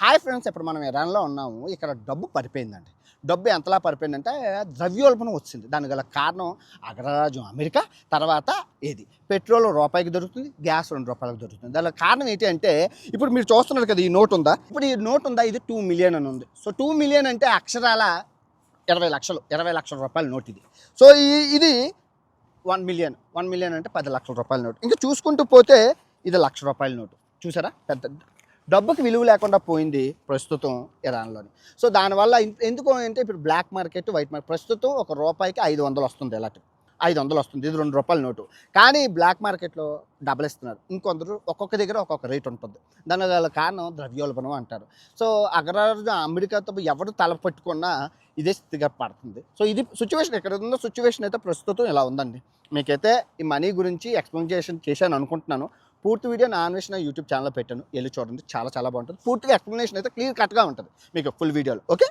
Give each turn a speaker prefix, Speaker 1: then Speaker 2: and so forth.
Speaker 1: Hi friends, ఇప్పుడు మనం ఇరాన్లో ఉన్నాము. ఇక్కడ డబ్బు పడిపోయిందండి. డబ్బు ఎంతలా పడిపోయిందంటే ద్రవ్యోల్బణం వచ్చింది. దానికి గల కారణం అగ్రరాజ్యం అమెరికా. తర్వాత ఏది పెట్రోల్ రూపాయికి దొరుకుతుంది, గ్యాస్ ₹2 దొరుకుతుంది. దానికి కారణం ఏంటి అంటే ఇప్పుడు మీరు చూస్తున్నారు కదా, ఈ నోట్ ఉందా, ఇప్పుడు ఈ నోట్ ఉందా, ఇది 2 మిలియన్ అని ఉంది. సో 2 మిలియన్ అంటే అక్షరాల 20 లక్షలు, 20 లక్షల రూపాయల నోట్ ఇది. సో ఇది 1 మిలియన్ అంటే 10 లక్షల రూపాయల నోటు. ఇంకా చూసుకుంటూ పోతే ఇది ₹1,00,000 నోటు. చూసారా, పెద్ద డబ్బుకి విలువ లేకుండా పోయింది ప్రస్తుతం ఇరాన్లోని. సో దానివల్ల ఎందుకు అంటే ఇప్పుడు బ్లాక్ మార్కెట్, వైట్ మార్కెట్ ప్రస్తుతం ₹1కి 500 వస్తుంది. ఎలాంటి 500 వస్తుంది, ఇది ₹2 నోటు. కానీ బ్లాక్ మార్కెట్లో డబల్ ఇస్తున్నారు. ఇంకొందరు ఒక్కొక్క దగ్గర ఒక్కొక్క రేట్ ఉంటుంది. దాని గల కారణం ద్రవ్యోల్బణం అంటారు. సో అగ్రరాజ్యం అమెరికాతో ఎవరు తల పట్టుకున్నా ఇదే స్థితిగా పడుతుంది. సో ఇది సిచ్యువేషన్, ఎక్కడ ఉందో సిచ్యువేషన్ అయితే ప్రస్తుతం ఇలా ఉందండి. మీకైతే ఈ మనీ గురించి ఎక్స్ప్లెనేషన్ చేశాను అనుకుంటున్నాను. పూర్తి వీడియో నా అన్వేషణ యూట్యూబ్ ఛానల్లో పెట్టాను, వెళ్ళి చూడండి. చాలా బాగుంటుంది. పూర్తిగా ఎక్స్ప్లెనేషన్ అయితే క్లియర్ కట్గా ఉంటుంది మీకు ఫుల్ వీడియోలో. ఓకే.